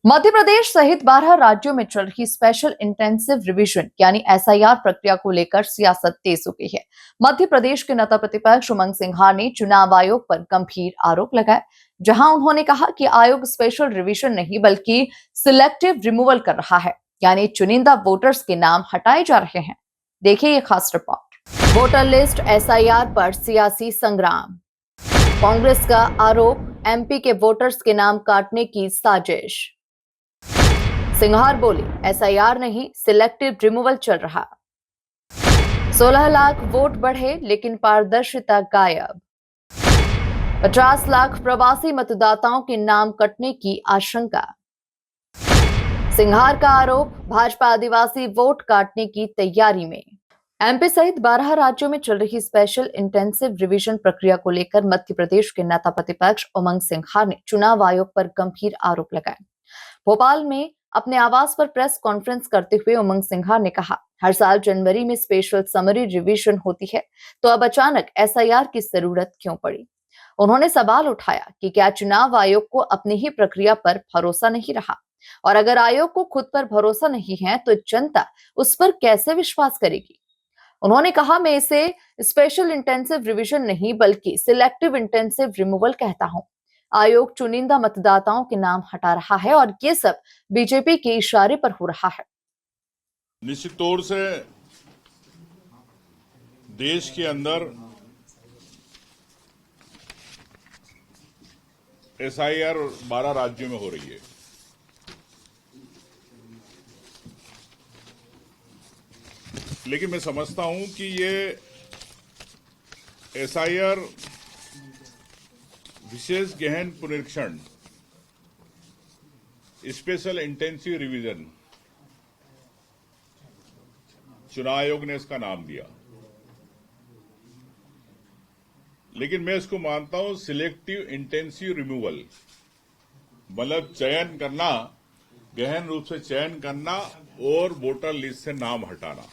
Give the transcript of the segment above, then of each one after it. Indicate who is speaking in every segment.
Speaker 1: मध्य प्रदेश सहित 12 राज्यों में चल रही स्पेशल इंटेंसिव रिवीजन यानी एसआईआर प्रक्रिया को लेकर सियासत तेज हो गई है। मध्य प्रदेश के नेता प्रतिपक्ष उमंग सिंघार ने चुनाव आयोग पर गंभीर आरोप लगाए, जहां उन्होंने कहा कि आयोग स्पेशल रिवीजन नहीं बल्कि सिलेक्टिव रिमूवल कर रहा है, यानी चुनिंदा वोटर्स के नाम हटाए जा रहे हैं। देखिए ये खास रिपोर्ट। वोटर लिस्ट एसआईआर पर सियासी संग्राम। कांग्रेस का आरोप, एमपी के वोटर्स के नाम काटने की साजिश। सिंघार बोले, एसआईआर नहीं सिलेक्टिव रिमूवल चल रहा। 16 लाख वोट बढ़े लेकिन पारदर्शिता गायब। 50 लाख प्रवासी मतदाताओं के नाम कटने की आशंका। सिंघार का आरोप, भाजपा आदिवासी वोट काटने की तैयारी में। एमपी सहित 12 राज्यों में चल रही स्पेशल इंटेंसिव रिवीजन प्रक्रिया को लेकर मध्य प्रदेश के नेता प्रतिपक्ष उमंग सिंघार ने चुनाव आयोग पर गंभीर आरोप लगाए। भोपाल में अपने आवास पर प्रेस कॉन्फ्रेंस करते हुए उमंग सिंघार ने कहा, हर साल जनवरी में स्पेशल समरी रिवीजन होती है, तो अब अचानक एसआईआर की जरूरत क्यों पड़ी। उन्होंने सवाल उठाया कि क्या चुनाव आयोग को अपनी ही प्रक्रिया पर भरोसा नहीं रहा, और अगर आयोग को खुद पर भरोसा नहीं है तो जनता उस पर कैसे विश्वास करेगी। उन्होंने कहा, मैं इसे स्पेशल इंटेंसिव रिवीजन नहीं बल्कि सिलेक्टिव इंटेंसिव रिमूवल कहता हूं। आयोग चुनिंदा मतदाताओं के नाम हटा रहा है और ये सब बीजेपी के इशारे पर हो रहा है।
Speaker 2: निश्चित तौर से देश के अंदर एसआईआर 12 राज्यों में हो रही है। लेकिन मैं समझता हूं कि ये एसआईआर विशेष गहन पुनरीक्षण, स्पेशल इंटेंसिव रिवीजन, चुनाव आयोग ने इसका नाम दिया, लेकिन मैं इसको मानता हूं सिलेक्टिव इंटेंसिव रिमूवल, मतलब चयन करना, गहन रूप से चयन करना और वोटर लिस्ट से नाम हटाना।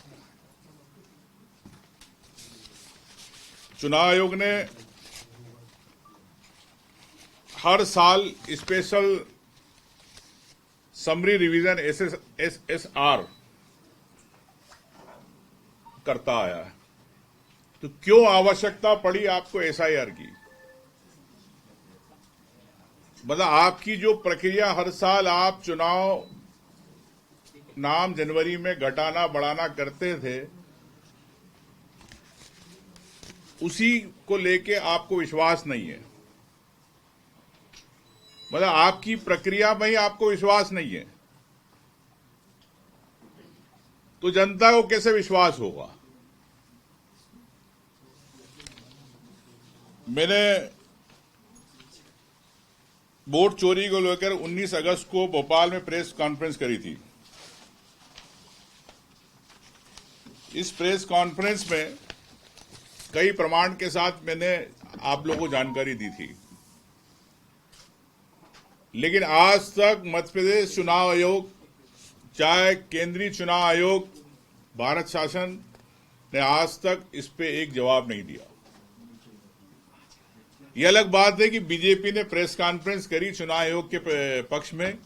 Speaker 2: चुनाव आयोग ने हर साल स्पेशल समरी रिवीजन एसएसआर करता आया है, तो क्यों आवश्यकता पड़ी आपको एसआईआर की। मतलब आपकी जो प्रक्रिया हर साल आप चुनाव नाम जनवरी में घटाना बढ़ाना करते थे, उसी को लेके आपको विश्वास नहीं है। मतलब आपकी प्रक्रिया में ही आपको विश्वास नहीं है, तो जनता को कैसे विश्वास होगा। मैंने वोट चोरी को लेकर 19 अगस्त को भोपाल में प्रेस कॉन्फ्रेंस करी थी। इस प्रेस कॉन्फ्रेंस में कई प्रमाण के साथ मैंने आप लोगों को जानकारी दी थी, लेकिन आज तक मध्य प्रदेश चुनाव आयोग, चाहे केंद्रीय चुनाव आयोग, भारत शासन ने आज तक इस पे एक जवाब नहीं दिया। यह अलग बात है कि बीजेपी ने प्रेस कॉन्फ्रेंस करी, चुनाव आयोग के पक्ष में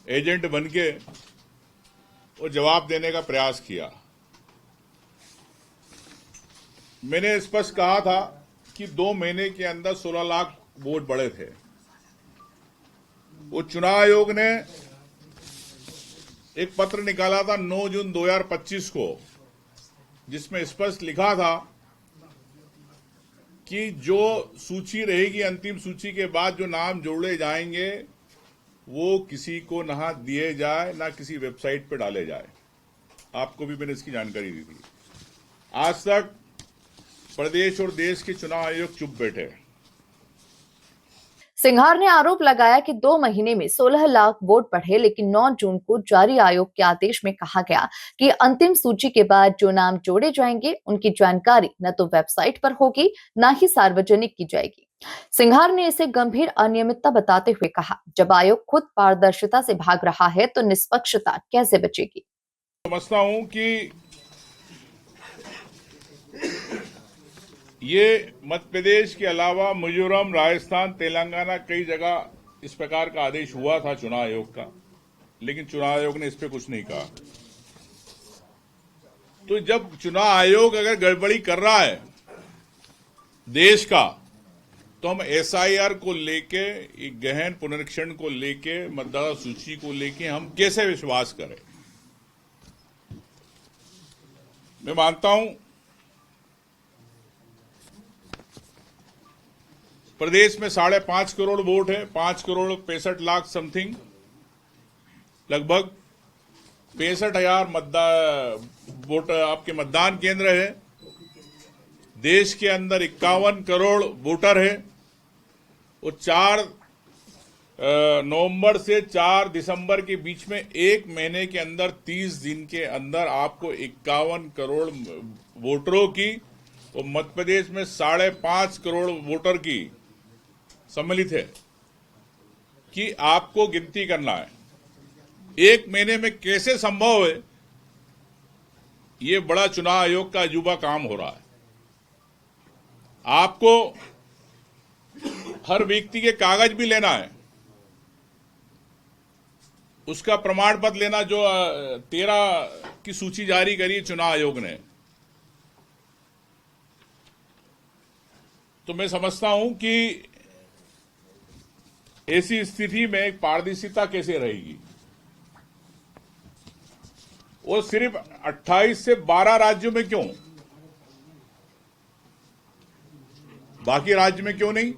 Speaker 2: एजेंट बनके वो जवाब देने का प्रयास किया। मैंने स्पष्ट कहा था कि 2 महीने के अंदर 16 लाख वोट बढ़े थे। वो चुनाव आयोग ने एक पत्र निकाला था 9 जून 2025 को, जिसमें स्पष्ट लिखा था कि जो सूची रहेगी, अंतिम सूची के बाद जो नाम जोड़े जाएंगे, वो किसी को ना दिए जाए, ना किसी वेबसाइट पर डाले जाए। आपको भी मैंने इसकी जानकारी दी थी। आज तक प्रदेश और देश के चुनाव आयोग चुप बैठे।
Speaker 1: सिंघार ने आरोप लगाया कि 2 महीने में 16 लाख वोट बढ़े, लेकिन 9 जून को जारी आयोग के आदेश में कहा गया कि अंतिम सूची के बाद जो नाम जोड़े जाएंगे उनकी जानकारी न तो वेबसाइट पर होगी, न ही सार्वजनिक की जाएगी। सिंघार ने इसे गंभीर अनियमितता बताते हुए कहा, जब आयोग खुद पारदर्शिता से भाग रहा है तो निष्पक्षता कैसे बचेगी।
Speaker 2: समझता हूं कि ये मध्य प्रदेश के अलावा मिजोरम, राजस्थान, तेलंगाना, कई जगह इस प्रकार का आदेश हुआ था चुनाव आयोग का, लेकिन चुनाव आयोग ने इस पे कुछ नहीं कहा। तो जब चुनाव आयोग अगर गड़बड़ी कर रहा है देश का, तो हम एसआईआर को लेके, एक गहन पुनरीक्षण को लेके, मतदाता सूची को लेके हम कैसे विश्वास करें? मैं मानता हूं प्रदेश में 5.5 करोड़ वोट है, 5 करोड़ 65 लाख समथिंग, लगभग 65,000 वोट आपके मतदान केंद्र है। देश के अंदर 51 करोड़ वोटर है और 4 नवंबर से 4 दिसंबर के बीच में एक महीने के अंदर 30 दिन के अंदर आपको 51 करोड़ वोटरों की और मध्य प्रदेश में 5.5 करोड़ वोटर की सम्मिलित है कि आपको गिनती करना है। एक महीने में कैसे संभव है? ये बड़ा चुनाव आयोग का अजूबा काम हो रहा है। आपको हर व्यक्ति के कागज भी लेना है, उसका प्रमाण पत्र लेना, जो 13 की सूची जारी करी चुनाव आयोग ने। तो मैं समझता हूं कि ऐसी स्थिति में एक पारदर्शिता कैसे रहेगी? वो सिर्फ 28 से 12 राज्यों में क्यों, बाकी राज्य में क्यों नहीं?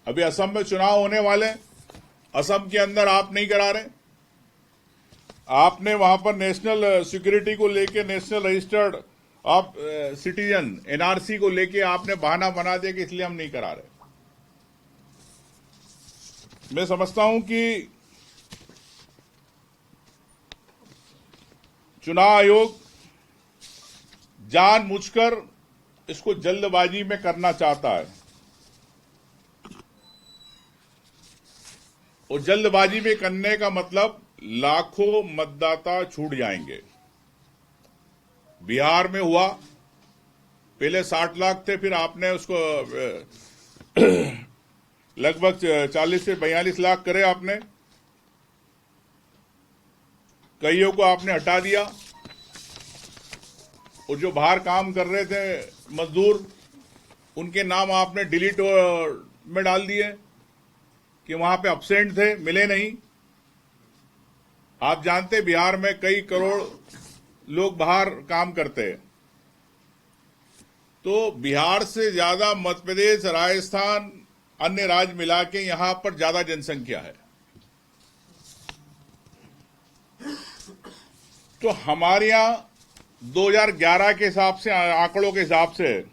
Speaker 2: अभी असम में चुनाव होने वाले, असम के अंदर आप नहीं करा रहे। आपने वहां पर नेशनल सिक्योरिटी को लेके, national registered of citizen NRC को लेके आपने बहाना बना दिया कि इसलिए हम नहीं करा रहे। मैं समझता हूं कि चुनाव आयोग जानबूझकर इसको जल्दबाजी में करना चाहता है और जल्दबाजी में करने का मतलब लाखों मतदाता छूट जाएंगे। बिहार में हुआ, पहले 60 लाख थे, फिर आपने उसको लगभग 40 से 42 लाख करे आपने। कईयों को आपने हटा दिया और जो बाहर काम कर रहे थे मजदूर, उनके नाम आपने डिलीट में डाल दिए कि वहां पे अब्सेंट थे, मिले नहीं। आप जानते बिहार में कई करोड़ लोग बाहर काम करते हैं। तो बिहार से ज्यादा मध्य प्रदेश, राजस्थान, अन्य राज्य मिला के यहां पर ज्यादा जनसंख्या है। तो हमारे यहां 2011 के हिसाब से, आंकड़ों के हिसाब से,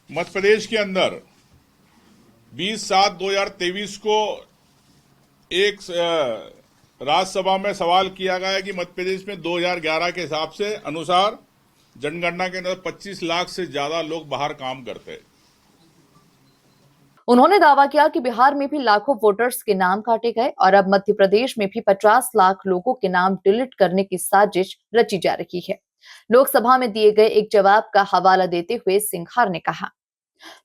Speaker 2: मध्य प्रदेश के अंदर 20/7/2023 को एक राज्यसभा में सवाल किया गया है कि मध्य प्रदेश में 2011 के हिसाब से अनुसार जनगणना के अंदर 25 लाख से ज्यादा लोग बाहर काम करते हैं।
Speaker 1: उन्होंने दावा किया कि बिहार में भी लाखों वोटर्स के नाम काटे गए और अब मध्य प्रदेश में भी 50 लाख लोगों के नाम डिलीट करने की साजिश रची जा रही है। लोकसभा में दिए गए एक जवाब का हवाला देते हुए सिंघार ने कहा,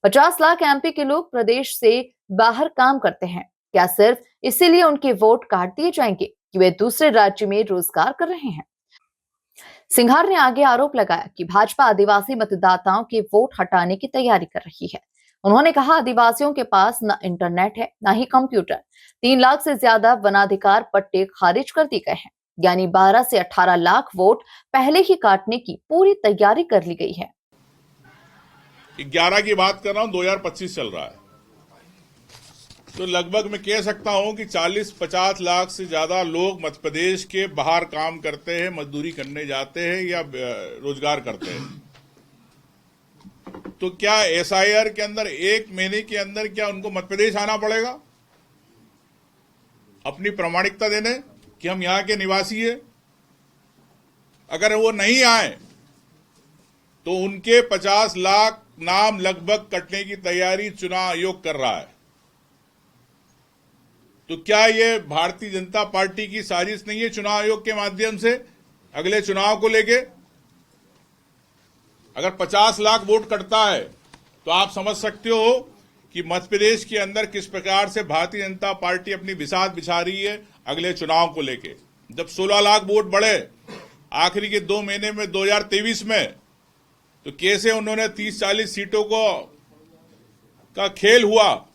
Speaker 1: 50 लाख एमपी के लोग प्रदेश से बाहर काम करते हैं। क्या सिर्फ इसीलिए उनके वोट काट दिए जाएंगे कि वे दूसरे राज्य में रोजगार कर रहे हैं? सिंघार ने आगे आरोप लगाया कि भाजपा आदिवासी मतदाताओं के वोट हटाने की तैयारी कर रही है। उन्होंने कहा, आदिवासियों के पास न इंटरनेट है, न ही कंप्यूटर। 3 लाख से ज्यादा वनाधिकार पट्टे खारिज कर दिए गए हैं, यानी 12 से 18 लाख वोट पहले ही काटने की पूरी तैयारी कर ली गई है।
Speaker 2: 11 की बात कर रहा हूं, 2025 चल रहा है। तो लगभग मैं कह सकता हूं कि 40-50 लाख से ज्यादा लोग मध्य प्रदेश के बाहर काम करते हैं, मजदूरी करने जाते हैं या रोजगार करते हैं। तो क्या एसआईआर के अंदर एक महीने के अंदर क्या उनको मध्य प्रदेश आना पड़ेगा अपनी प्रामाणिकता देने कि हम यहां के निवासी हैं? अगर वो नहीं आए तो उनके 50 लाख नाम लगभग कटने की तैयारी चुनाव आयोग कर रहा है। तो क्या ये भारतीय जनता पार्टी की साजिश नहीं है चुनाव आयोग के माध्यम से अगले चुनाव को लेके? अगर 50 लाख वोट कटता है तो आप समझ सकते हो कि मध्य प्रदेश के अंदर किस प्रकार से भारतीय जनता पार्टी अपनी बिसात बिछा रही है अगले चुनाव को लेके। जब 16 लाख वोट बढ़े आखिरी के 2 महीने में 2023 में, तो कैसे उन्होंने 30-40 सीटों का खेल हुआ,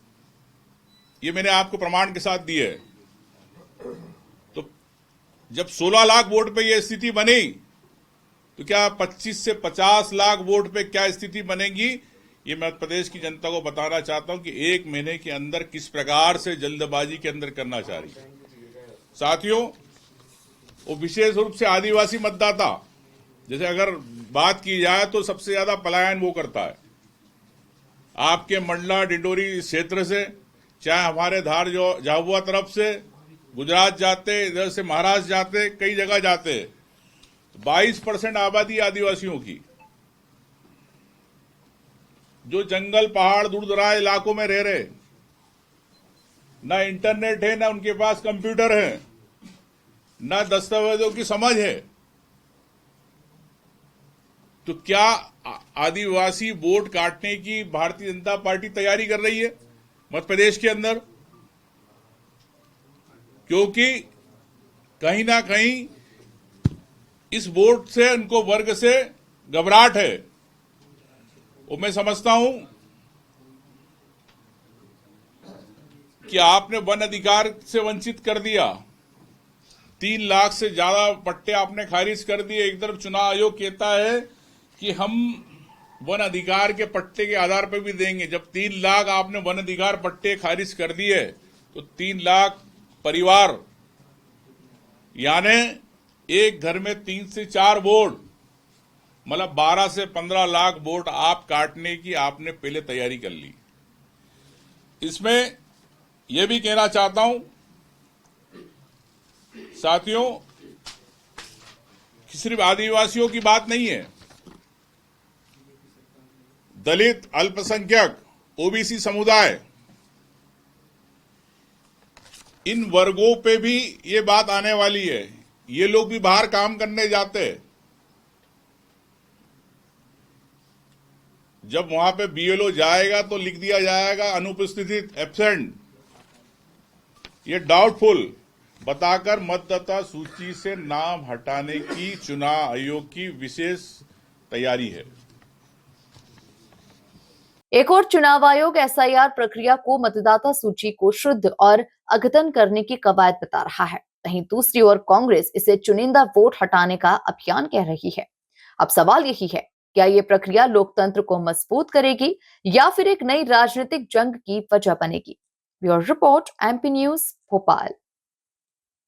Speaker 2: ये मैंने आपको प्रमाण के साथ दिए। तो जब 16 लाख वोट पे ये स्थिति बनी, तो क्या 25 से 50 लाख वोट पे क्या स्थिति बनेगी, ये मैं मध्य प्रदेश की जनता को बताना चाहता हूं कि 1 महीने के अंदर किस प्रकार से जल्दबाजी के अंदर करना चाह रही है। साथियों, वो विशेष रूप से आदिवासी मतदाता, जैसे अगर बात की जाए तो सबसे ज्यादा पलायन वो करता है आपके मंडला डिंडोरी क्षेत्र से, चाहे हमारे धार जो झाबुआ तरफ से गुजरात जाते, इधर से महाराष्ट्र जाते, कई जगह जाते। 22% आबादी आदिवासियों की, जो जंगल पहाड़ दूर दराज इलाकों में रह रहे, ना इंटरनेट है, ना उनके पास कंप्यूटर है, ना दस्तावेजों की समझ है। तो क्या आदिवासी वोट काटने की भारतीय जनता पार्टी तैयारी कर रही है मध्य प्रदेश के अंदर? क्योंकि कहीं ना कहीं इस वोट से उनको वर्ग से घबराहट है। वो मैं समझता हूं कि आपने वन अधिकार से वंचित कर दिया, 3 लाख से ज्यादा पट्टे आपने खारिज कर दिए। एक तरफ चुनाव आयोग कहता है कि हम वन अधिकार के पट्टे के आधार पर भी देंगे। जब 3 लाख आपने वन अधिकार पट्टे खारिज कर दिए, तो 3 लाख परिवार, यानी एक घर में 3 से 4 वोट, मतलब 12 से 15 लाख वोट आप काटने की आपने पहले तैयारी कर ली। इसमें यह भी कहना चाहता हूं साथियों कि सिर्फ आदिवासियों की बात नहीं है, दलित, अल्पसंख्यक, ओबीसी समुदाय, इन वर्गों पे भी ये बात आने वाली है। ये लोग भी बाहर काम करने जाते हैं, जब वहां पे बीएलओ जाएगा तो लिख दिया जाएगा अनुपस्थित, एब्सेंट, ये डाउटफुल बताकर मतदाता सूची से नाम हटाने की चुनाव आयोग की विशेष तैयारी है।
Speaker 1: एक और चुनाव आयोग एसआईआर प्रक्रिया को मतदाता सूची को शुद्ध और अद्यतन करने की कवायद बता रहा है। वहीं दूसरी ओर कांग्रेस इसे चुनिंदा वोट हटाने का अभियान कह रही है। अब सवाल यही है, क्या ये प्रक्रिया लोकतंत्र को मजबूत करेगी या फिर एक नई राजनीतिक जंग की वजह बनेगी? Bureau report, MP news, Bhopal.